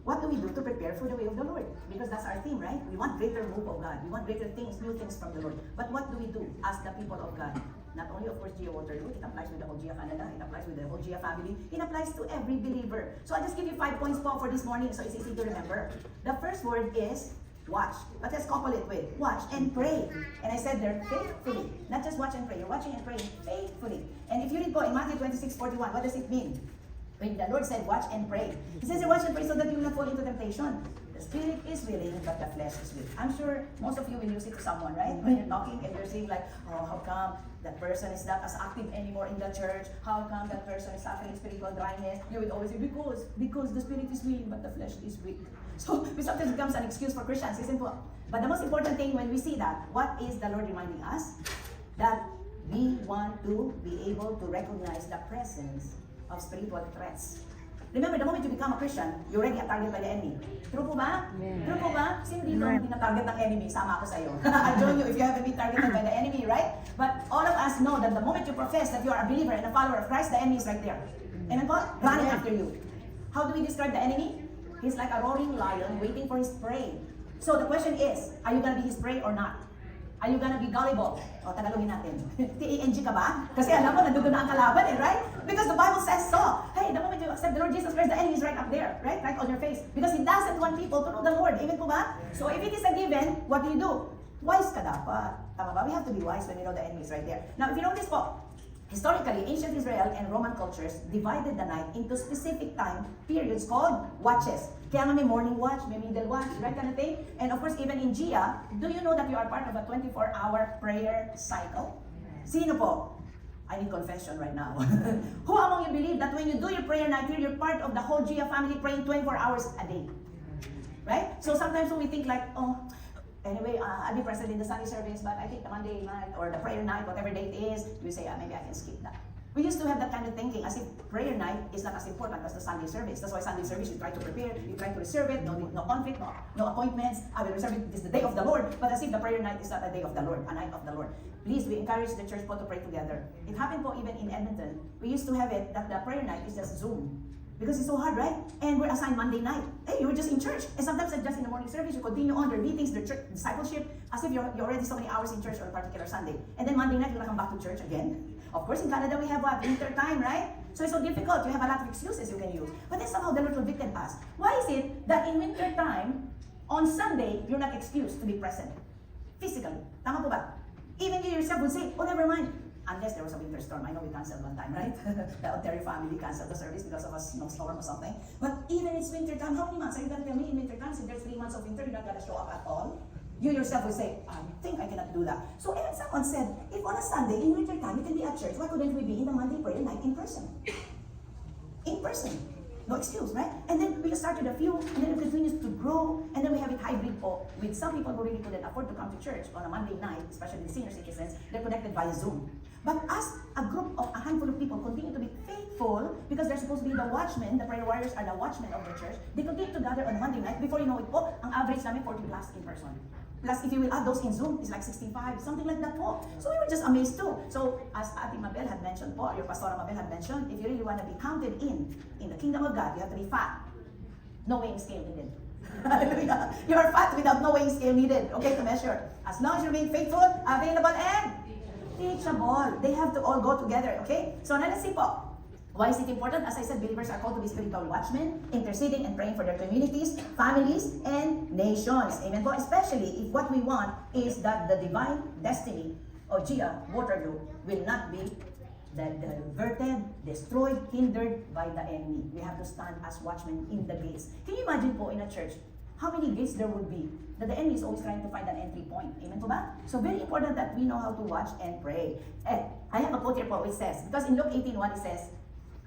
what do we do to prepare for the way of the Lord? Because that's our theme, right? We want greater move of God. We want greater things, new things from the Lord. But what do we do as the people of God? Not only, of course, Gia Waterloo, it applies with the whole Gia Canada, it applies with the whole Gia family, it applies to every believer. So I'll just give you 5 points for this morning so it's easy to remember. The first word is watch. But let's couple it with watch and pray. And I said there, faithfully. Not just watch and pray. You're watching and praying faithfully. And if you read po in Matthew 26:41, what does it mean? When the Lord said, watch and pray. He says, watch and pray so that you will not fall into temptation. The spirit is willing, but the flesh is weak. I'm sure most of you will use it to someone, right? When you're talking and you're saying like, oh, how come that person is not as active anymore in the church? How come that person is suffering spiritual dryness? You would always say, because the spirit is willing, but the flesh is weak. So it sometimes becomes an excuse for Christians, isn't it? But the most important thing when we see that, what is the Lord reminding us? That we want to be able to recognize the presence of spiritual threats. Remember, the moment you become a Christian, you're already a target by the enemy. True po ba? Amen. True po ba? Sino dito ang tina-target ng enemy? Sama ako sa'yo. I'll join you if you haven't been targeted by the enemy, right? But all of us know that the moment you profess that you are a believer and a follower of Christ, the enemy is right there. Amen po? Running after you. How do we describe the enemy? He's like a roaring lion waiting for his prey. So the question is, are you gonna be his prey or not? Are you gonna be gullible? O, Tagalogin natin. T-A-N-G ka ba? Kasi alam mo, nandun na ang kalaban right? Because the Bible says so. Hey, the moment you accept the Lord Jesus Christ, the enemy is right up there, right? Right on your face. Because He doesn't want people to know the Lord. Amen po ba? So if it is a given, what do? Wise ka dapat. Tama ba? We have to be wise when we know the enemy is right there. Now, if you notice po, historically, ancient Israel and Roman cultures divided the night into specific time periods called watches. Kaya nga may morning watch, may middle watch, right kind of thing. And of course, even in Gia, do you know that you are part of a 24-hour prayer cycle? Sino po? I need confession right now. Who among you believe that when you do your prayer night, you're part of the whole Gia family praying 24 hours a day? Right? So sometimes when we think like, oh, anyway, I'll be present in the Sunday service, but I think the Monday night or the prayer night, whatever day it is, we say, maybe I can skip that. We used to have that kind of thinking as if prayer night is not as important as the Sunday service. That's why Sunday service, you try to prepare, you try to reserve it, no conflict, no appointments. I will reserve it, this is the day of the Lord, but as if the prayer night is not a day of the Lord, a night of the Lord. Please, we encourage the church po to pray together. It happened po even in Edmonton. We used to have it that the prayer night is just Zoom. Because it's so hard, right? And we're assigned Monday night. Hey, you were just in church. And sometimes just in the morning service, you continue on their meetings, their church discipleship, as if you're already so many hours in church on a particular Sunday. And then Monday night, you're gonna come back to church again. Of course, in Canada, we have what? Winter time, right? So it's so difficult. You have a lot of excuses you can use. But then somehow the Lord convicted us. Why is it that in winter time, on Sunday, you're not excused to be present? Physically. Tama po ba? Even you yourself would say, oh, never mind. Unless there was a winter storm. I know we canceled one time, right? The Ontario family canceled the service because of a snowstorm or something. But even it's winter time, how many months are you gonna tell me in winter time? So there's 3 months of winter, you're not gonna show up at all? You yourself will say, I think I cannot do that. So even someone said, if on a Sunday in winter time you can be at church, why couldn't we be in the Monday prayer night in person? In person. No excuse, right? And then we started a few, and then it continues to grow, and then we have it hybrid po with some people who really couldn't afford to come to church on a Monday night, especially the senior citizens, they're connected via Zoom. But as a group of a handful of people continue to be faithful, because they're supposed to be the watchmen, the prayer warriors are the watchmen of the church, they continue to gather on Monday night. Before you know it po, ang average namin 40 plus in person. Plus, if you will add those in Zoom, it's like 65, something like that po. So we were just amazed too. So, as Ate Mabel had mentioned po, your Pastora Mabel had mentioned, if you really want to be counted in the kingdom of God, you have to be fat. No weighing scale needed. Hallelujah. You are fat without no weighing scale needed, okay, to measure. As long as you're being faithful, available, and teachable. They have to all go together, okay? So, now let's see po. Why is it important? As I said, believers are called to be spiritual watchmen, interceding and praying for their communities, families, and nations. Amen po? Especially if what we want is that the divine destiny of Gia Waterloo will not be diverted, destroyed, hindered by the enemy. We have to stand as watchmen in the gates. Can you imagine po in a church, how many gates there would be? That the enemy is always trying to find an entry point. Amen po ba? So very important that we know how to watch and pray. And I have a quote here po, which says, because in Luke 18:1 it says,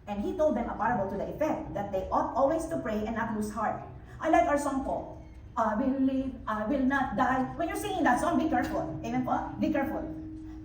and he told them a parable to the effect that they ought always to pray and not lose heart. I like our song po. I will live, I will not die. When you're singing that song, be careful. Amen po? Be careful.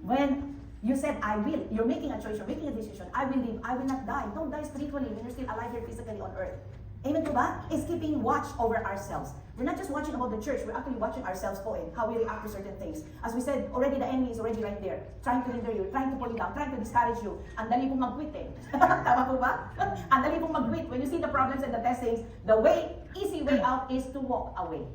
When you said, I will, you're making a choice, you're making a decision. I will live, I will not die. Don't die spiritually when you're still alive here physically on earth. Amen po ba? Is keeping watch over ourselves. We're not just watching about the church, we're actually watching ourselves po how we react to certain things. As we said, already the enemy is already right there, trying to hinder you, trying to pull you down, trying to discourage you. Ang dali pong mag-quit eh. Tama po ba? Ang dali pong mag-quit. When you see the problems and the testings, the easy way out is to walk away.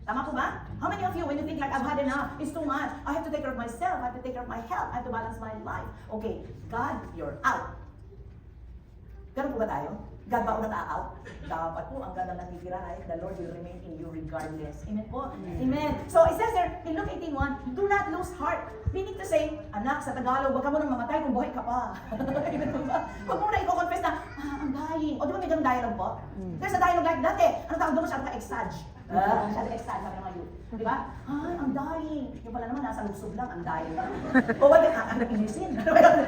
Tama po ba? How many of you, when you think like, I've had enough, it's too much, I have to take care of myself, I have to take care of my health, I have to balance my life. Okay, God, you're out. Ganun po ba tayo? God ba una out? Dapat po, ang God ang natitira, right? The Lord will remain in you regardless. Amen po? Amen. So, it says there, in Luke 18:1, do not lose heart. Meaning to say, anak, sa Tagalog, huwag ka mo nang mamatay kung buhay ka pa. Amen po ba? Huwag mo na i-confess na, I'm dying. O, di ba may ganun dialogue po? There's a dialogue like that eh. Ano tawag doon? Masyadong ka-exage. Masyadong exage, sabi ng mga youth. Di ba? I'm dying. Yung pala naman, nasa lubsob lang, I'm dying. O, wag ang napinusin.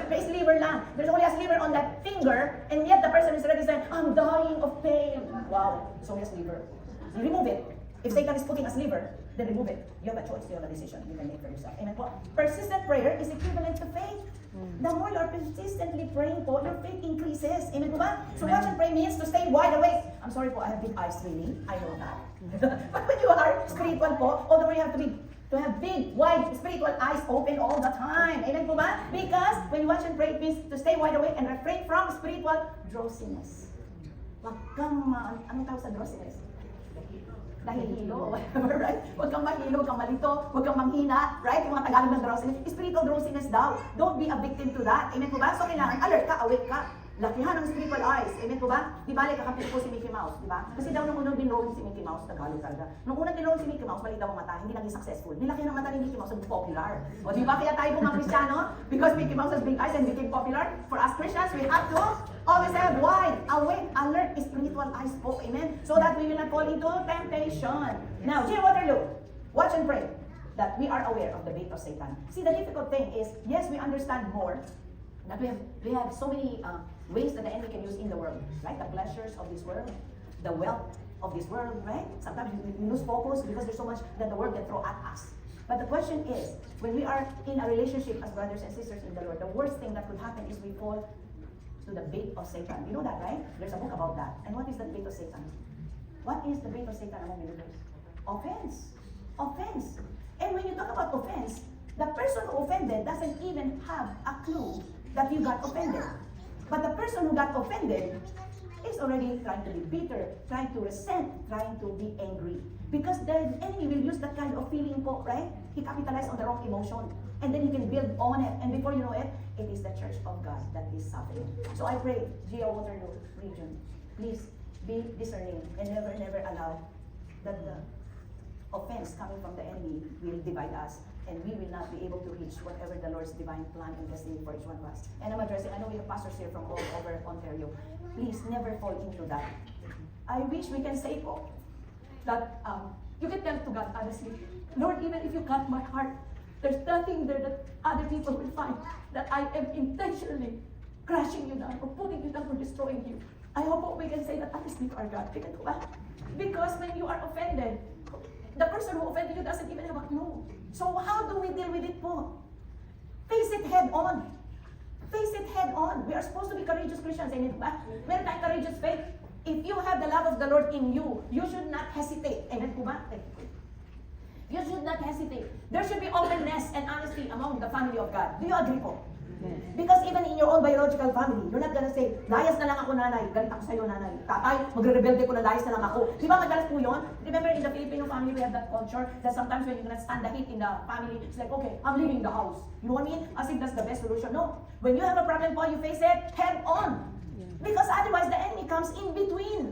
May sliver lang. There's only a sliver on that finger, and yet the person is already saying, I'm dying of pain. Wow, it's only a sliver. You remove it. If Satan is putting a sliver, then remove it. You have a choice, you have a decision. You can make for yourself. Amen po. Persistent prayer is equivalent to faith. The more you are persistently praying po, your faith increases. Amen po ba? So watch and pray means to stay wide awake. I'm sorry po, I have big eyes really. I know that. But when you are spiritual po, all the more you have to have big, wide, spiritual eyes open all the time. Amen po ba? Because when you watch and pray, it means to stay wide awake and refrain from spiritual drowsiness. Wag kang anong tawag sa drowsiness? Nahihilo, whatever, right? Huwag kang mahilo, huwag kang malito, huwag kang manghina, right? Yung mga Tagalog ng drowsiness. Spiritual drowsiness daw. Don't be a victim to that. Amen po ba? So kailangan alert ka, awake ka. Lakihan ng spiritual eyes. Amen po ba? Di bali, kakampi po si Mickey Mouse, di ba? Kasi daw nung unang dinrolling si Mickey Mouse, Tagalog talaga. Nung unang dinrolling si Mickey Mouse, mali daw ang mata, hindi naging successful. Nilakihan ng mata ni Mickey Mouse, naging popular. O di ba kaya tayo po mga Kristiyano? Because Mickey Mouse has big eyes and became popular, for us Christians, we have to always have wide, awake, alert, spiritual eyes po. Amen? So that we will not fall into temptation. Now, J. Waterloo, watch and pray that we are aware of the bait of Satan. See, the difficult thing is, yes, we understand more that we have so many ways that the enemy can use in the world, right? The pleasures of this world, the wealth of this world, right? Sometimes we lose focus because there's so much that the world can throw at us. But the question is, when we are in a relationship as brothers and sisters in the Lord, the worst thing that could happen is we fall to the bait of Satan. You know that, right? There's a book about that. And what is the bait of Satan? What is the bait of Satan among believers? Offense. Offense. And when you talk about offense, the person who offended doesn't even have a clue that you got offended. But the person who got offended is already trying to be bitter, trying to resent, trying to be angry. Because the enemy will use that kind of feeling po, right? He capitalized on the wrong emotion. And then he can build on it. And before you know it, it is the church of God that is suffering. So I pray, G.O. Waterloo region, please be discerning and never, never allow that the offense coming from the enemy will divide us. And we will not be able to reach whatever the Lord's divine plan and destiny for each one of us. And I'm addressing, I know we have pastors here from all over Ontario. Please never fall into that. I wish we can say po, that you can tell to God honestly, Lord, even if you cut my heart, there's nothing there that other people will find that I am intentionally crashing you down or putting you down or destroying you. I hope we can say that honestly to our God. Because when you are offended, the person who offended you doesn't even have a clue. So how do we deal with it po? Face it head on. Face it head on. We are supposed to be courageous Christians. Amen ba? Meron tayong courageous faith. If you have the love of the Lord in you, you should not hesitate. Amen po ba? You should not hesitate. There should be openness and honesty among the family of God. Do you agree po? Because even in your own biological family, you're not gonna say, layas na lang ako nanay, galit ako sa'yo nanay. Tatay, magre-rebelde ko na layas na lang ako. Di ba madalas po yun? Remember in the Filipino family, we have that culture that sometimes when you're gonna stand the heat in the family, it's like, okay, I'm leaving the house. You know what I mean? As if that's the best solution. No. When you have a problem po, you face it head on. Because otherwise, the enemy comes in between.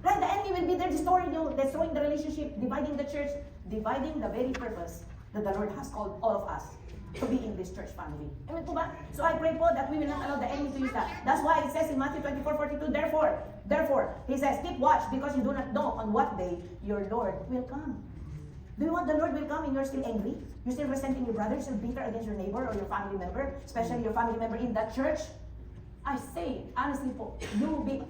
Right? The enemy will be there destroying you, destroying the relationship, dividing the church, dividing the very purpose that the Lord has called all of us to be in this church family. Amen po ba? So I pray po that we will not allow the enemy to use that. That's why it says in Matthew 24:42, therefore, he says, keep watch because you do not know on what day your Lord will come. Do you want the Lord will come and you're still angry? You're still resenting your brother, you're still bitter against your neighbor or your family member, especially your family member in that church? I say, honestly po, you will be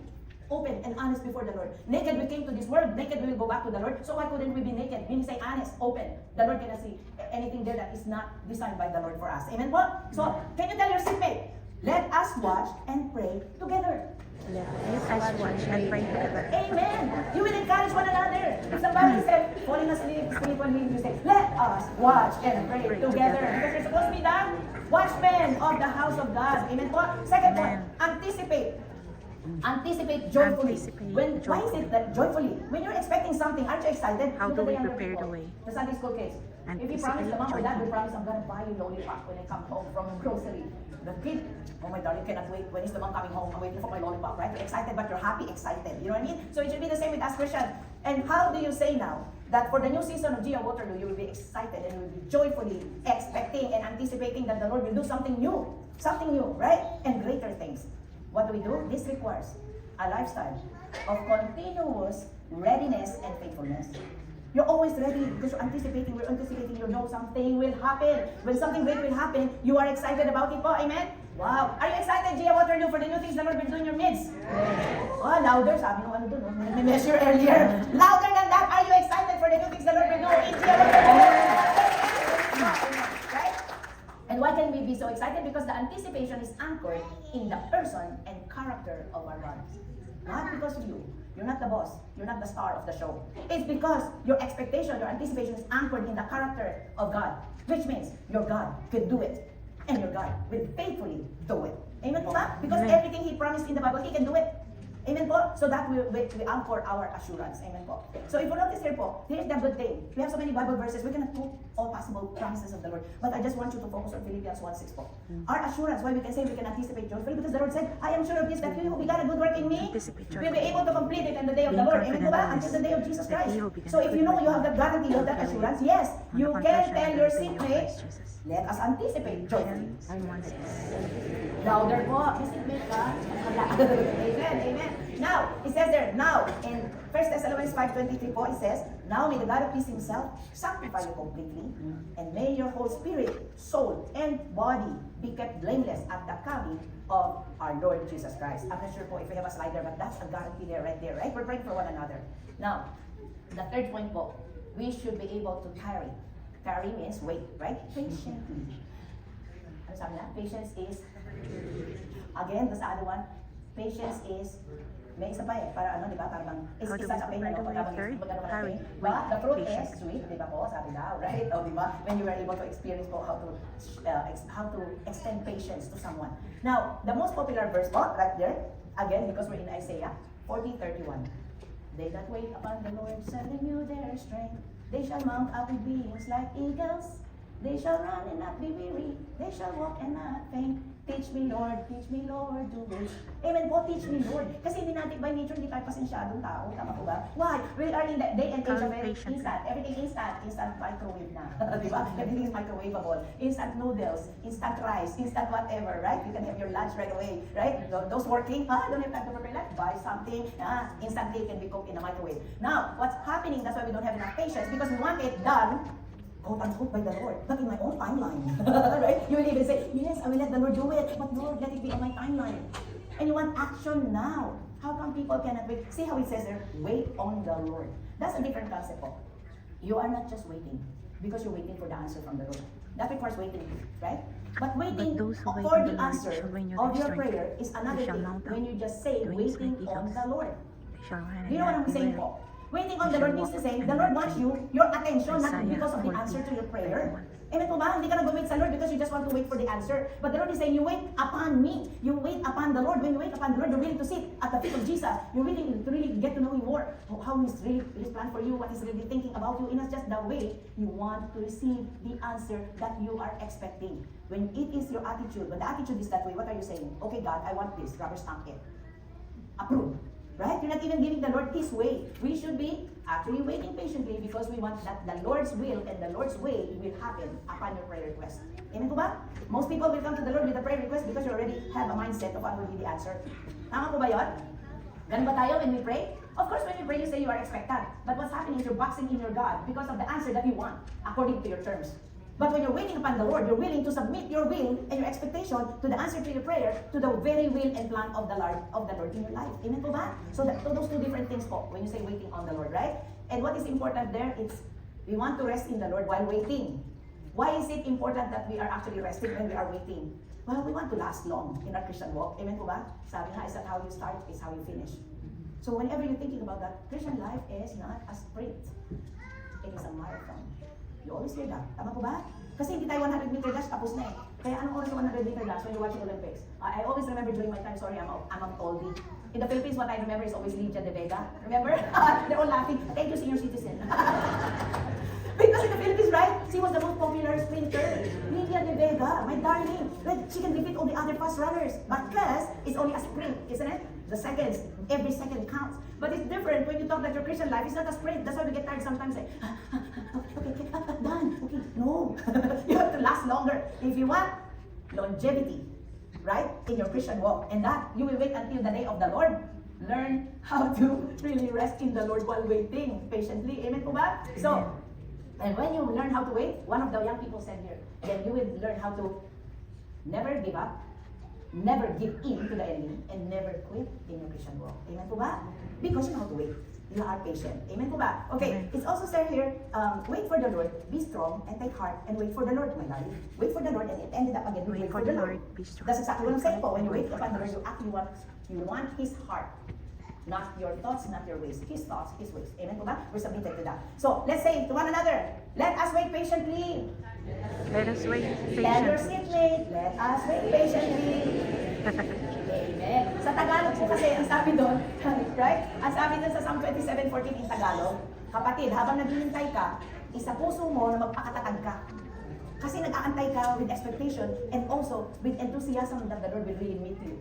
open and honest before the Lord. Naked we came to this world, naked we will go back to the Lord. So why couldn't we be naked? When you say honest, open, the Lord cannot see anything there that is not designed by the Lord for us. Amen po? So, can you tell your seatmate, let us watch and pray together. Let us watch and pray together. Amen. You will encourage one another. If somebody said, falling asleep, spiritually, you say, let us watch and pray together. Because you're supposed to be the watchmen of the house of God. Amen po. Second point, anticipate. Anticipate joyfully. Why is it that joyfully? When you're expecting something, aren't you excited? How Look do at the we younger prepare people. the way? The Sunday school kids. If you promise the mom or dad, we promise I'm gonna buy you lollipop when I come home from grocery. The kid, oh my darling, cannot wait. When is the mom coming home? I'm waiting for my lollipop, right? You're excited, but you're happy, excited. You know what I mean? So it should be the same with us Christians. And how do you say now that for the new season of Gia Waterloo, you will be excited and you will be joyfully expecting and anticipating that the Lord will do something new, right? And greater things. What do? This requires a lifestyle of continuous readiness and faithfulness. You're always ready because we're anticipating, you know something will happen. When something great will happen, you are excited about it po. Amen? Wow. Are you excited, Gia Waterloo, for the new things the Lord will do in your midst? Oh, louder. Sabi nung ano dun, may measure earlier. Louder than that, are you excited for the new things the Lord will do in Gia Waterloo? Right? And why can we be so excited? Because the anticipation is anchored in the person and character of our God. Not because of you. You're not the boss. You're not the star of the show. It's because your expectation, your anticipation is anchored in the character of God. Which means your God can do it. And your God will faithfully do it. Amen po ba? Because everything He promised in the Bible, He can do it. Amen po? So that we anchor our assurance. Amen po. So if you notice here po, here's the good thing. We have so many Bible verses. We cannot put all possible promises of the Lord. But I just want you to focus on Philippians 1:6 po. Our assurance, why we can say we can anticipate joyfully, because the Lord said, I am sure of this, that He who began a good work in me will be able to complete it in the day of the Lord. Amen po ba? Until the day of Jesus Christ. So if you know you have that guarantee, you have that assurance, yes, you can tell your seatmate, let us anticipate joyfully. Louder po. Seatmate ka. Amen. Amen. Now, it says there, now, in 1 Thessalonians 5:23 po, it says, now may the God of peace Himself sanctify you completely, and may your whole spirit, soul, and body be kept blameless at the coming of our Lord Jesus Christ. I'm not sure po if we have a slide there, but that's a guarantee there, right there, right? We're praying for one another. Now, the third point po, we should be able to tarry. Tarry means wait, right? Patiently. Ano sabi na? Patience is, again, the other one, patience is, may isa pa para ano, di ba? Parang, isa sa pain, ano, pagkabang, but the fruit is sweet, di ba po? Sabi daw, right? O, di ba? When you were able to experience po how to extend patience to someone. Now, the most popular verse po, right there, again, because we're in Isaiah 40:31. They that wait upon the Lord shall renew their strength. They shall mount up with wings like eagles. They shall run and not be weary. They shall walk and not faint. Teach me, Lord, to wait. Amen po, teach me, Lord. Kasi hindi natin, by nature, hindi tayo pasensyadong tao. Tama po ba? Why? We are in the day and age of instant. Everything instant microwave na. Di ba? Everything is microwavable. Instant noodles, instant rice, instant whatever, right? You can have your lunch right away, right? Those working, don't have time to prepare lunch. Buy something, instantly can be cooked in a microwave. Now, what's happening, that's why we don't have enough patience, because we want it done, quote-unquote, by the Lord, but in my own timeline. Right? You will even say, yes, I will let the Lord do it, but Lord, let it be on my timeline. And you want action now. How come people cannot wait? See how it says there, wait on the Lord. That's a different concept po. You are not just waiting because you're waiting for the answer from the Lord. That requires waiting, right? But waiting for the answer of your prayer is another thing when you just say, waiting on the Lord. Do you know what I'm saying po? Waiting on the Lord means to say, the Lord wants your attention, not because of the answer to your prayer. Amen po ba? Hindi ka nag-wait sa Lord because you just want to wait for the answer. But the Lord is saying, you wait upon me. You wait upon the Lord. When you wait upon the Lord, you're willing to sit at the feet of Jesus. You're willing to really get to know Him more. How He's really, His plan for you, what He's really thinking about you. And it's just the way you want to receive the answer that you are expecting. When it is your attitude, when the attitude is that way, what are you saying? Okay, God, I want this. Rubber stamp it. Approve. Right? You're not even giving the Lord His way. We should be actually waiting patiently because we want that the Lord's will and the Lord's way will happen upon your prayer request. Amen po ba? Most people will come to the Lord with a prayer request because you already have a mindset of what will be the answer. Tama po ba yun? Ganun ba tayo when we pray? Of course, when you pray, you say you are expectant. But what's happening is you're boxing in your God because of the answer that you want according to your terms. But when you're waiting upon the Lord, you're willing to submit your will and your expectation to the answer to your prayer, to the very will and plan of the Lord in your life. Amen po ba? So those two different things po when you say waiting on the Lord, right? And what is important there is we want to rest in the Lord while waiting. Why is it important that we are actually resting when we are waiting? Well, we want to last long in our Christian walk. Amen po ba? Sabi nga, is that how you start, is how you finish. So whenever you're thinking about that, Christian life is not a sprint. It is a marathon. You always hear that. Tama po ba? Kasi hindi tayo 100 meter dash, tapos na eh. Kaya anong oras sa 100 meter dash when you're watching Olympics? I always remember during my time, sorry, I'm an oldie. In the Philippines, what I remember is always Lydia De Vega. Remember? They're all laughing. Thank you, senior citizen. Because in the Philippines, right, she was the most popular sprinter. Lydia De Vega, my darling. Like, she can defeat all the other fast runners. Because it's only a sprint, isn't it? The seconds, every second counts. But it's different when you talk that your Christian life is not a sprint. That's why we get tired sometimes. Like, okay, done. Okay, no. You have to last longer. If you want longevity, right, in your Christian walk, and that you will wait until the day of the Lord. Learn how to really rest in the Lord while waiting patiently. Amen po ba? So, and when you learn how to wait, one of the young people said here, then you will learn how to never give up, never give in to the enemy, and never quit in your Christian walk. Amen po ba? Because you know how to wait. You are patient. Amen po ba? Okay, it's also said here, wait for the Lord, be strong, and take heart, and wait for the Lord, my darling. Wait for the Lord, and it ended up again, wait for the Lord. Be strong. That's exactly what I'm saying po. When you wait upon the Lord, you want His heart. Not your thoughts, not your ways. His thoughts, His ways. Amen po ba? We're submitted to that. So, let's say to one another, let us wait patiently. Let us wait Tell your patiently. seatmate, let us wait patiently. Amen. Sa Tagalog po kasi, ang sabi doon, right? Ang sabi doon sa Psalm 27:14 in Tagalog, kapatid, habang naghihintay ka, isa puso mo na magpakatatag ka. Kasi nag-aantay ka with expectation and also with enthusiasm that the Lord will really meet you.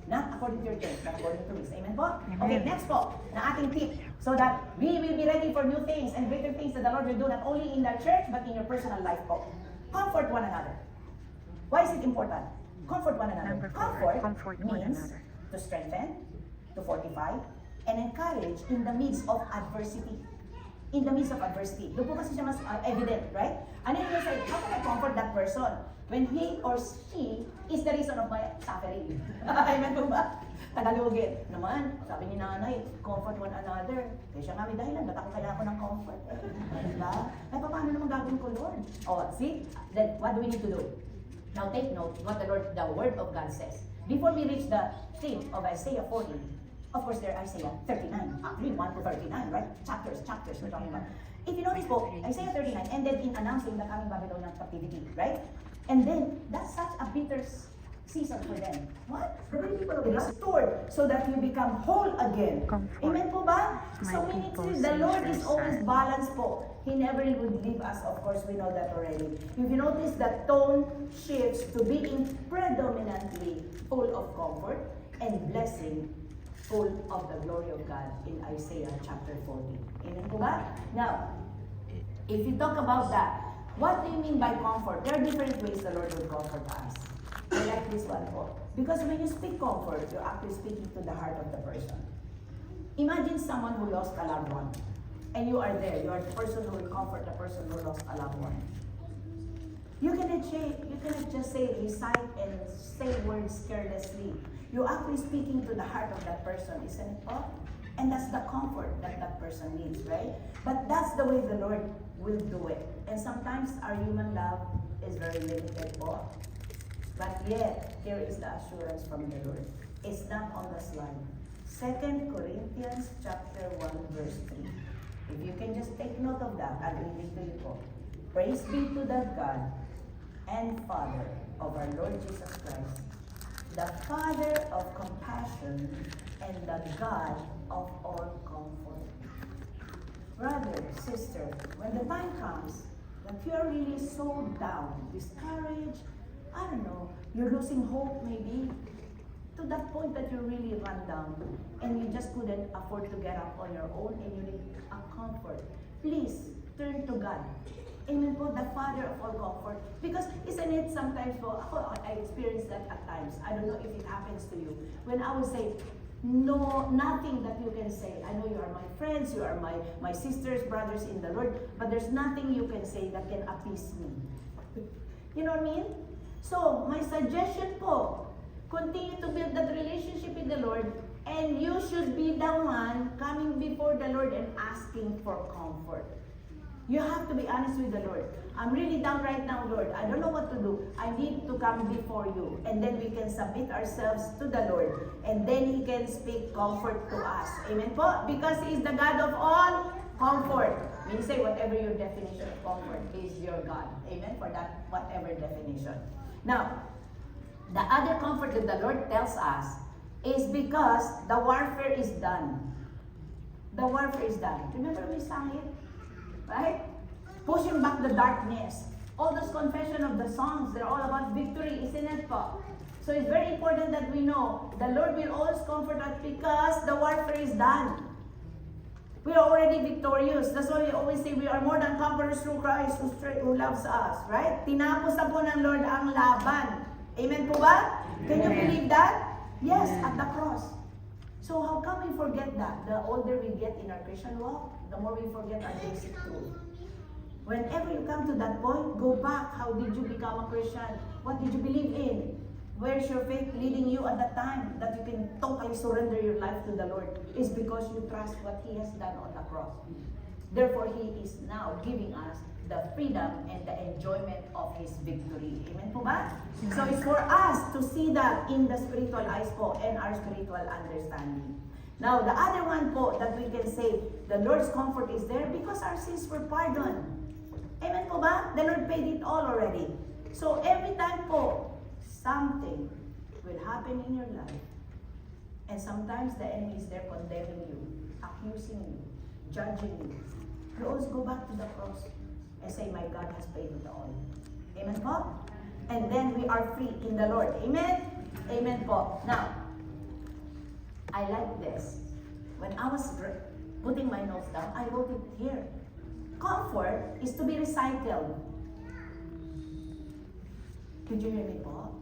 Not according to your church, but according to His. Amen po? Okay, next po, na ating tip. So that we will be ready for new things and greater things that the Lord will do not only in the church, but in your personal life po. Comfort one another. Why is it important? Comfort one another. Number 4, comfort one means another. to strengthen, to fortify, and encourage in the midst of adversity. In the midst of adversity. Doon po kasi siya mas evident, right? Ano yung say, how can I comfort that person when he or she is the reason of my suffering? Amen po ba? Tagalogin. Naman, sabi ni nanay, comfort one another. Kaya siya nga may dahilan, ba't ako kailangan ko ng comfort? Diba? Eh, paano naman gagawin ko, Lord? Oh, see? Then, what do we need to do? Now take note what the Word of God says. Before we reach the theme of Isaiah 40, of course, there Isaiah 39, actually 1 to 39, right? Chapters we're talking about. If you notice po, Isaiah 39 ended in announcing the coming Babylonian captivity, right? And then, that's such a bitter season for them. What? The very people will be restored so that you become whole again. Comfort. Amen po ba? My So meaning people the Lord say is their always son. balanced po. He never would leave us, of course, we know that already. If you notice, the tone shifts to being predominantly full of comfort and blessing, full of the glory of God in Isaiah chapter 40. Amen po ba? Now, if you talk about that, what do you mean by comfort? There are different ways the Lord will comfort us. I like this one po. Because when you speak comfort, you're actually speaking to the heart of the person. Imagine someone who lost a loved one. And you are there. You are the person who will comfort the person who lost a loved one. You cannot just say, recite and say words carelessly. You're actually speaking to the heart of that person, isn't it po? And that's the comfort that that person needs, right? But that's the way the Lord will do it. And sometimes our human love is very limited po. But yet, here is the assurance from the Lord. It's not on the slide. 2 Corinthians chapter 1 verse 3. If you can just take note of that, I'll read it to you po. Praise be to the God and Father of our Lord Jesus Christ, the Father of compassion and the God of all comfort. Brother, sister, when the time comes that you are really so down, discouraged, I don't know, you're losing hope maybe, to that point that you really run down and you just couldn't afford to get up on your own and you need a comfort. Please, turn to God. Amen po, the Father of all comfort. Because isn't it sometimes po, I experience that at times. I don't know if it happens to you. When I would say, no, nothing that you can say. I know you are my friends, you are my sisters, brothers in the Lord, but there's nothing you can say that can appease me. You know what I mean? So, my suggestion po, continue to build that relationship with the Lord, and you should be the one coming before the Lord and asking for comfort. You have to be honest with the Lord. I'm really down right now, Lord. I don't know what to do. I need to come before you. And then we can submit ourselves to the Lord. And then He can speak comfort to us. Amen po? Because He is the God of all comfort. May say whatever your definition of comfort is your God. Amen? For that, whatever definition. Now, the other comfort that the Lord tells us is because the warfare is done. The warfare is done. Remember we sang it? Right? Pushing back the darkness. All those confession of the songs, they're all about victory, isn't it po? So it's very important that we know the Lord will always comfort us because the warfare is done. We are already victorious. That's why we always say we are more than conquerors through Christ who loves us. Right? Tinapos na po ng Lord ang laban. Amen po ba? Can you believe that? Yes, at the cross. So how come we forget that? The older we get in our Christian walk, the more we forget our basic truth. Whenever you come to that point, go back. How did you become a Christian? What did you believe in? Where's your faith leading you at that time that you can totally surrender your life to the Lord? It's because you trust what He has done on the cross. Therefore, He is now giving us the freedom and the enjoyment of His victory. Amen po ba? So it's for us to see that in the spiritual eyes po and our spiritual understanding. Now, the other one po that we can say, the Lord's comfort is there because our sins were pardoned. Amen po ba? The Lord paid it all already. So every time po, something will happen in your life. And sometimes the enemy is there condemning you, accusing you, judging you. You always go back to the cross and say, my God has paid it all. Amen po? And then we are free in the Lord. Amen? Amen po. Now, I like this. When I was putting my notes down, I wrote it here. Comfort is to be recycled. Did you hear me po?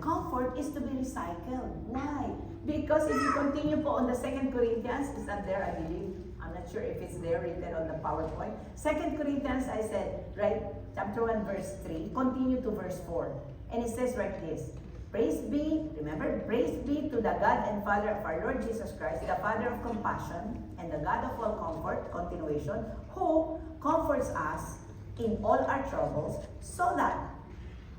Comfort is to be recycled. Why? Because if you continue po on the 2 Corinthians, is that there, I believe? I'm not sure if it's there written on the PowerPoint. 2 Corinthians, I said, right? Chapter 1, verse 3. Continue to verse 4. And it says like this. Praise be, remember, praise be to the God and Father of our Lord Jesus Christ, the Father of compassion and the God of all comfort, continuation, who comforts us in all our troubles so that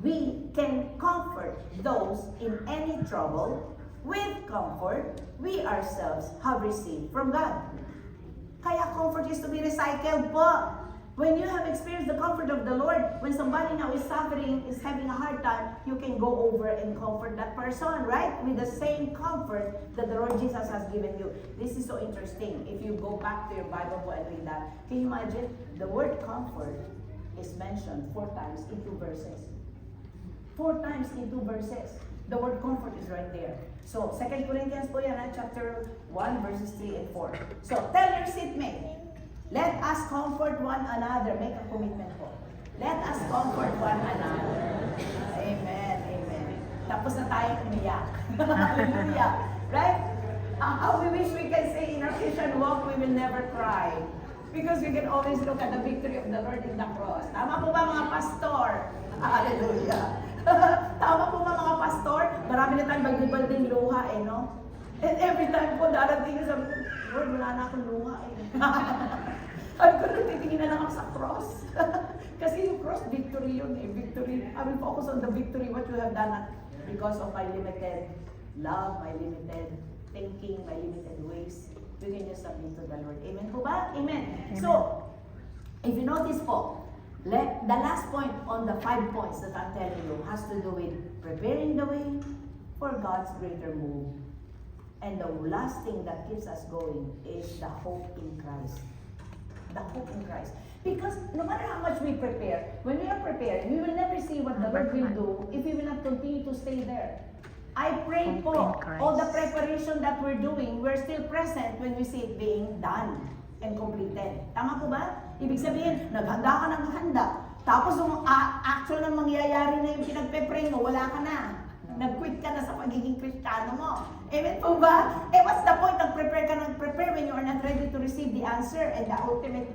we can comfort those in any trouble with comfort we ourselves have received from God. Kaya comfort is to be recycled po. When you have experienced the comfort of the Lord, when somebody now is suffering, is having a hard time, you can go over and comfort that person, right? With the same comfort that the Lord Jesus has given you. This is so interesting. If you go back to your Bible and read that, can you imagine? The word comfort is mentioned 4 times in 2 verses. 4 times in 2 verses. The word comfort is right there. So, 2 Corinthians po yan, chapter 1, verses 3 and 4. So, tell your seatmate, let us comfort one another. Make a commitment po. Let us comfort one another. Amen, amen. Tapos na tayong umiyak. Hallelujah. Right? How we wish we can say in our Christian walk, we will never cry. Because we can always look at the victory of the Lord in the cross. Tama po ba mga pastor? Hallelujah. Tama po ba mga pastor? Marami na tayong bagdibalding luha no? And every time po darating sa Lord, wala na akong luha Sabi ko, Lord, titingin na lang ako sa cross. Kasi yung cross, victory yun victory. I will focus on the victory, what you have done because of my limited love, my limited thinking, my limited ways. You can just submit to the Lord. Amen po ba? Amen. So, if you notice po, the last point on the 5 points that I'm telling you has to do with preparing the way for God's greater move. And the last thing that keeps us going is the hope in Christ. The hope in Christ. Because no matter how much we prepare, when we are preparing, we will never see what the Lord will do if we will not continue to stay there. I pray po, all the preparation that we're doing, we're still present when we see it being done and completed. Tama po ba? Ibig sabihin, naghanda ka ng handa. Tapos yung actual na mangyayari na yung pinagpe-pray mo, wala ka na. Nag-quit ka na sa pagiging Kristiyano mo. Amen po ba? What's the point of prepare ka ng prepare when you are not ready to receive the answer and the ultimate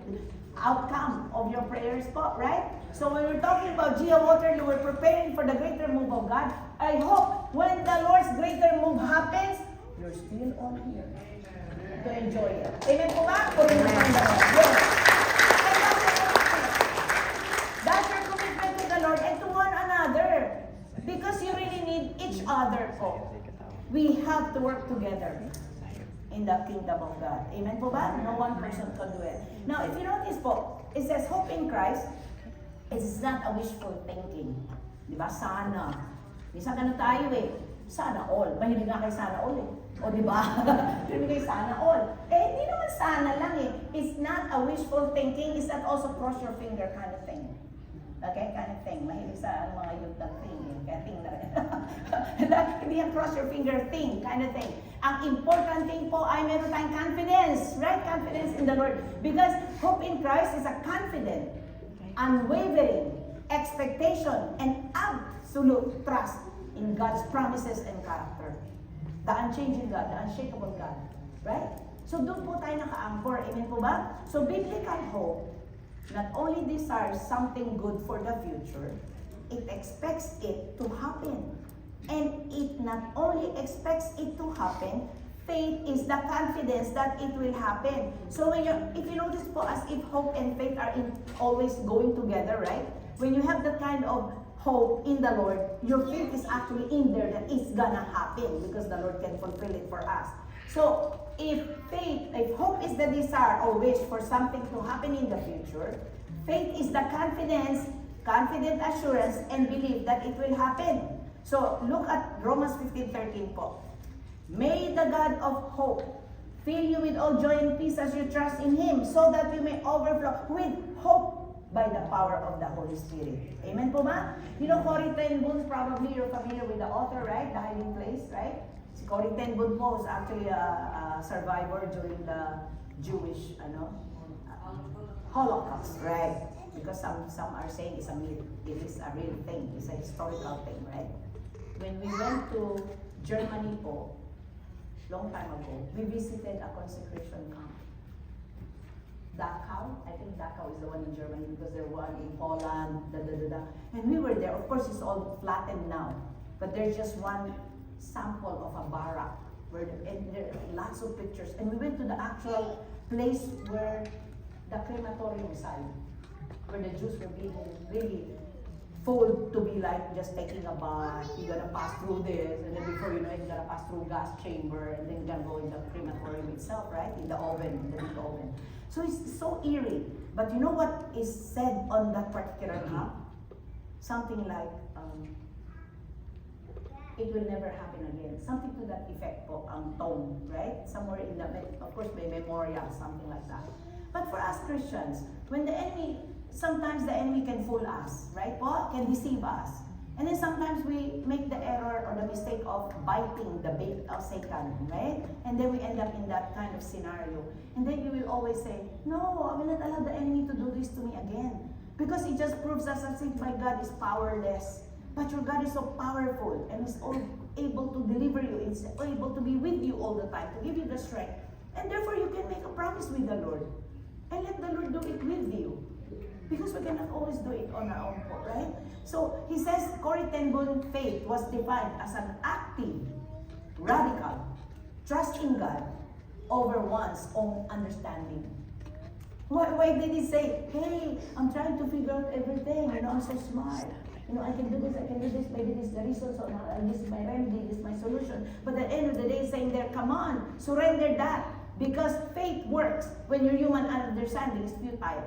outcome of your prayers po, right? So when we're talking about Gia Waterloo, we're preparing for the greater move of God. I hope when the Lord's greater move happens, you're still on here to enjoy it. Amen po ba? Puri naman daw. Yes. Father po. We have to work together in the kingdom of God. Amen po ba? No one person can do it. Now, if you notice po, it says hope in Christ. It's not a wishful thinking. Di ba? Sana. Minsan ganun tayo eh. Sana all. Mahilig nga kay sana all eh. O di ba? Mahilig kay sana all. Eh, hindi naman sana lang eh. It's not a wishful thinking. It's not also cross your finger kind of thing. Okay? Kind of thing. Mahilig sa mga youth na thing. Kaya thing na rin. Hindi yan cross your finger thing. Kind of thing. Ang important thing po ay meron tayong confidence. Right? Confidence in the Lord. Because hope in Christ is a confident, unwavering expectation and absolute trust in God's promises and character. The unchanging God, the unshakable God. Right? So doon po tayo naka-anchor. Amen po ba? So biblical hope not only desires something good for the future, it expects it to happen. And it not only expects it to happen, faith is the confidence that it will happen. So when if you notice po, as if hope and faith are always going together, right? When you have that kind of hope in the Lord, your faith is actually in there that it's gonna happen because the Lord can fulfill it for us. So if hope is the desire or wish for something to happen in the future, faith is the confident assurance and belief that it will happen. So look at Romans 15:13 po. May the God of hope fill you with all joy and peace as you trust in Him, so that you may overflow with hope by the power of the Holy Spirit. Amen po ba? You know, Corrie ten Boom, probably you're familiar with the author, right? The Hiding Place, right? Si Corrie ten Boom po was actually a survivor during the Jewish Holocaust, right? Because some are saying it's a myth. It is a real thing. It's a historical thing, right? When we went to Germany po, long time ago, we visited a consecration camp. Dachau, I think Dachau is the one in Germany because there one in Poland, And we were there. Of course, it's all flattened now, but there's just one sample of a barrack and there are lots of pictures. And we went to the actual place where the crematorium side, where the Jews were being really full to be like just taking a bath. You're gonna pass through this, and then before you know it, you're gonna pass through gas chamber, and then you're gonna go in the crematorium itself, right? In the oven, in the big oven. So it's so eerie. But you know what is said on that particular map? Something like, it will never happen again. Something to that effect po, ang tone, right? Somewhere in the, of course, may memorial, something like that. But for us Christians, when the enemy, sometimes the enemy can fool us, right po? Can deceive us. And then sometimes we make the error or the mistake of biting the bait of Satan, right? And then we end up in that kind of scenario. And then you will always say, no, I will not allow the enemy to do this to me again. Because it just proves us as if my God is powerless. But your God is so powerful and is able to deliver you. It's able to be with you all the time, to give you the strength. And therefore you can make a promise with the Lord. And let the Lord do it with you. Because we cannot always do it on our own, right? So he says, Corrie ten Boom faith was defined as an active, radical, trust in God over one's own understanding. Why did he say, hey, I'm trying to figure out everything, I'm so smart. I can do this, maybe this is the reason, so this is my remedy, this is my solution. But at the end of the day, saying there, come on, surrender that. Because faith works when your human understanding is futile.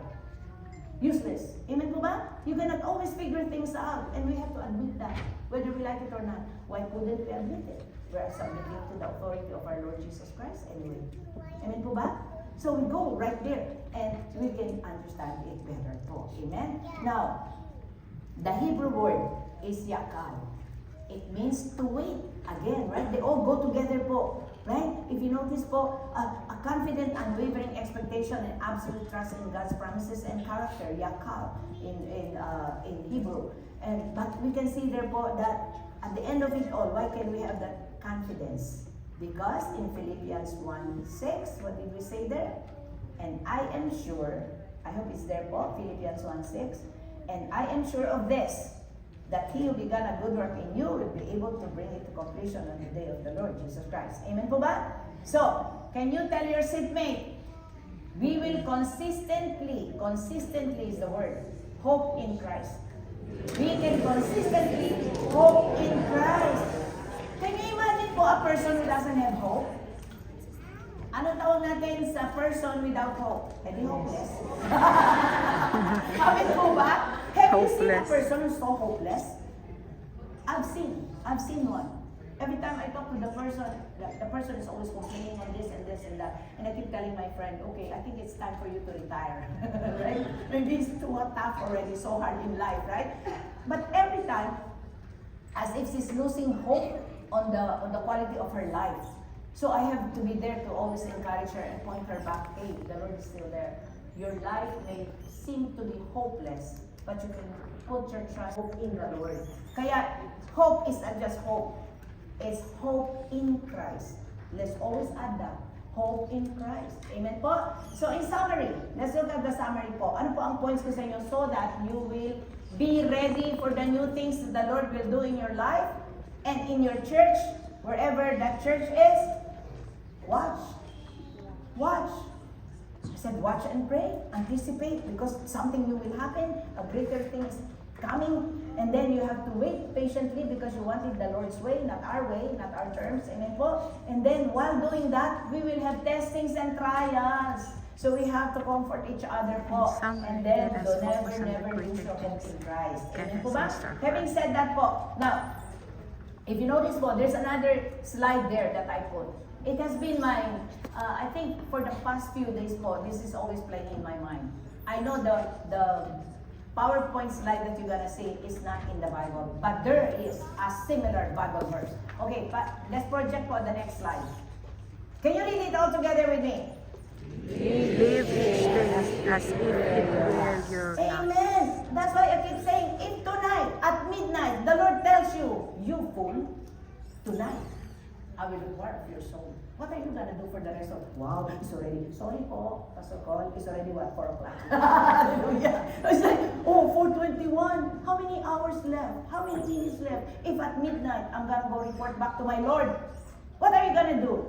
Useless. Amen po ba? You cannot always figure things out, and we have to admit that, whether we like it or not. Why couldn't we admit it? We are submitting to the authority of our Lord Jesus Christ anyway. Amen po ba? So we go right there, and we can understand it better po. Amen? Now, the Hebrew word is yakal. It means to wait. Again, right? They all go together po. Right? If you notice po, a confident, unwavering expectation and absolute trust in God's promises and character, yakal, in Hebrew. But we can see there po that at the end of it all, why can we have that confidence? Because in Philippians 1:6, what did we say there? And I am sure, I hope it's there po, Philippians 1:6, and I am sure of this, that He who began a good work in you will be able to bring it to completion on the day of the Lord Jesus Christ. Amen po ba? So, can you tell your seatmate, we will consistently is the word, hope in Christ. We can consistently hope in Christ. know a person who doesn't have hope? Ano tawag natin sa person without hope? Edi hopeless. Kami po ba? Have you seen a Hopeless. person who's so hopeless? I've seen one. Every time I talk to the person is always complaining on this and this and that. And I keep telling my friend, okay, I think it's time for you to retire. Right? Maybe it's too tough already, so hard in life, right? But every time, as if she's losing hope on the quality of her life. So I have to be there to always encourage her and point her back, hey, the Lord is still there. Your life may seem to be hopeless, but you can put your trust in the Lord. Kaya, hope is not just hope. It's hope in Christ. Let's always add that. Hope in Christ. Amen po? So in summary, let's look at the summary po. Ano po ang points ko sa inyo so that you will be ready for the new things that the Lord will do in your life and in your church, wherever that church is. Watch. Watch. I said watch and pray. Anticipate because something new will happen. A greater thing is coming. And then you have to wait patiently because you want it the Lord's way, not our terms. Amen po. And then while doing that, we will have testings and trials. So we have to comfort each other po. And then don't never lose your hope in Christ. Amen po ba? Having said that po, now, if you notice po, there's another slide there that I put. It has been my, I think for the past few days po, this is always playing in my mind. I know the PowerPoint slide that you're gonna see is not in the Bible, but there is a similar Bible verse. Okay, but let's project po the next slide. Can you read it all together with me? Live each day as if it were your last. Amen. That's why I keep saying, if tonight, at midnight, the Lord tells you, you fool, tonight, I will require of your soul. What are you gonna do for the rest of, wow, it's already, sorry po, Pastor Cole, it's already what, 4 o'clock? Hallelujah. It's like, oh, 4:21, how many hours left? How many minutes left? If at midnight, I'm gonna go report back to my Lord, what are you gonna do?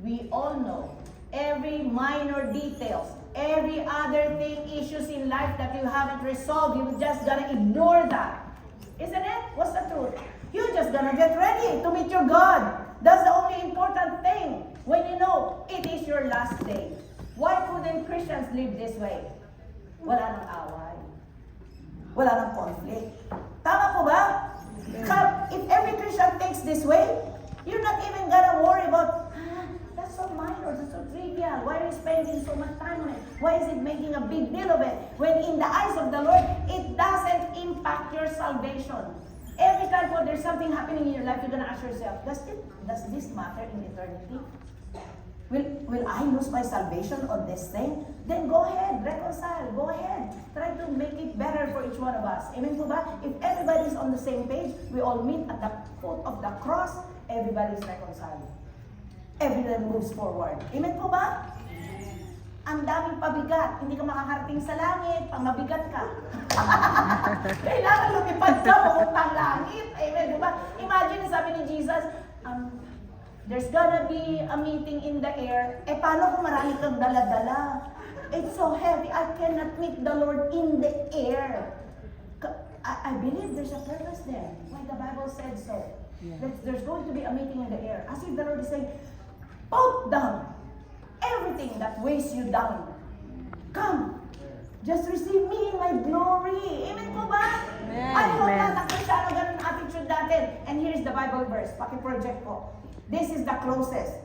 We all know, every minor details, every other thing, issues in life that you haven't resolved, you're just gonna ignore that. Isn't it? What's the truth? You're just gonna get ready to meet your God. That's the only important thing when you know it is your last day. Why couldn't Christians live this way? Wala nang away. Wala nang conflict. Tama po ba? If every Christian thinks this way, you're not even gonna worry about, that's so minor, that's so trivial. Why are you spending so much time on it? Why is it making a big deal of it? When in the eyes of the Lord, it doesn't impact your salvation. Every time there's something happening in your life, you're gonna ask yourself, does this matter in eternity? Will I lose my salvation on this thing? Then go ahead, reconcile, go ahead. Try to make it better for each one of us. Amen po ba? If everybody's on the same page, we all meet at the foot of the cross, everybody's reconciled. Everyone moves forward. Amen po ba? Ang daming pabigat, hindi ka makakarating sa langit, pang mabigat ka. Kailangan lumipad ka, papuntang langit. Amen, di ba? Imagine, sabi ni Jesus, there's gonna be a meeting in the air. Paano kung marami kang dala-dala? It's so heavy, I cannot meet the Lord in the air. I believe there's a purpose there. Why the Bible said so. Yeah. There's going to be a meeting in the air. As if the Lord is saying, put down everything that weighs you down. Come. Just receive me in my glory. Amen po ba? Amen. I hope na Kristiyano ganun attitude natin. And here's the Bible verse. Paki-project po. This is the closest.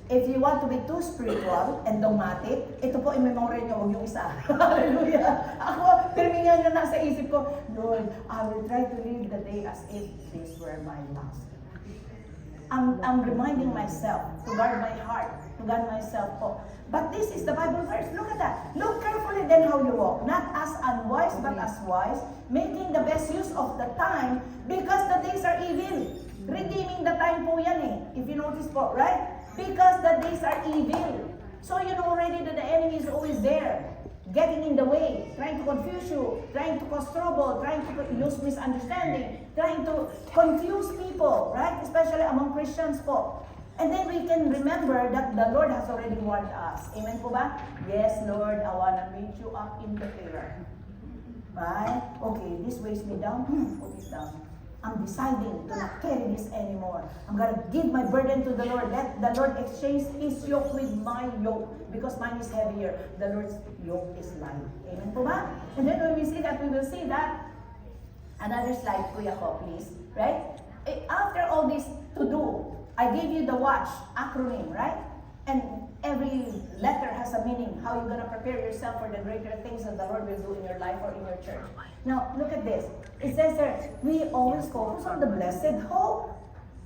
If you want to be too spiritual and dogmatic, ito po i-memory nyo, yung isa. Hallelujah. Ako, pirmingan nyo nasa isip ko, Lord, I will try to live the day as if this were my last. I'm reminding myself to guard my heart, to guard myself po. But this is the Bible verse. Look at that. Look carefully then how you walk. Not as unwise, but as wise, making the best use of the time because the days are evil. Redeeming the time po yan eh. If you notice po, right? Because the days are evil. So you know already that the enemy is always there. Getting in the way, trying to confuse you, trying to cause trouble, trying to use misunderstanding, trying to confuse people, right? Especially among Christians po. And then we can remember that the Lord has already warned us. Amen po ba? Yes, Lord, I want to meet you up in the air. Right? Okay, this weighs me down. Put it down. I'm deciding to not carry this anymore. I'm gonna give my burden to the Lord. Let the Lord exchange His yoke with my yoke, because mine is heavier. The Lord's yoke is light. Amen po ba? And then when we see that, we will see that. Another slide, Kuya ko, please. Right? After all this to do, I gave you the WATCH acronym, right? And every letter has a meaning, how you're going to prepare yourself for the greater things that the Lord will do in your life or in your church. Now, look at this. It says there, we always focus on the blessed hope.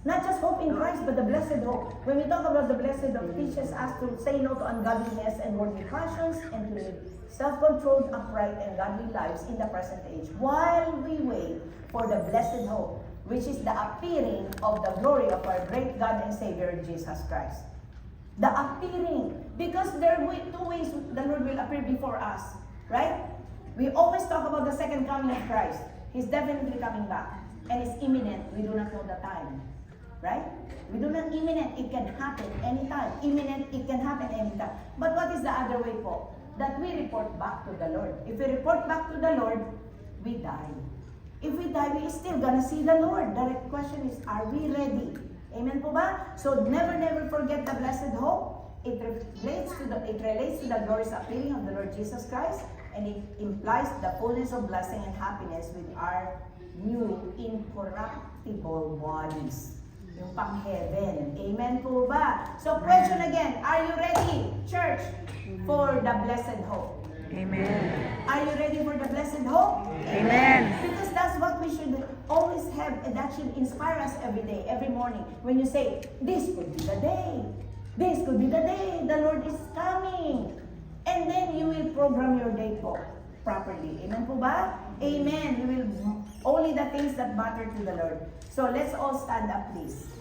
Not just hope in Christ, but the blessed hope. When we talk about the blessed hope, it teaches us to say no to ungodliness and worldly passions and to live self-controlled, upright, and godly lives in the present age, while we wait for the blessed hope, which is the appearing of the glory of our great God and Savior, Jesus Christ. The appearing, because there are two ways the Lord will appear before us, right? We always talk about the second coming of Christ. He's definitely coming back, and it's imminent. We do not know the time, right? We do not imminent. It can happen anytime. Imminent, it can happen anytime. But what is the other way po? That we report back to the Lord. If we report back to the Lord, we die. If we die, we still gonna see the Lord. The question is, are we ready? Amen po ba? So never forget the blessed hope. It relates to the glorious appearing of the Lord Jesus Christ, and it implies the fullness of blessing and happiness with our new incorruptible bodies. Yung pang-heaven. Amen po ba? So question again, are you ready, church, for the blessed hope? Amen. Are you ready for the blessed hope? Amen. Because that's what we should always have, and that should inspire us every day, every morning. When you say, this could be the day. This could be the day. The Lord is coming. And then you will program your day po properly. Amen po ba? Amen. You will only the things that matter to the Lord. So let's all stand up, please.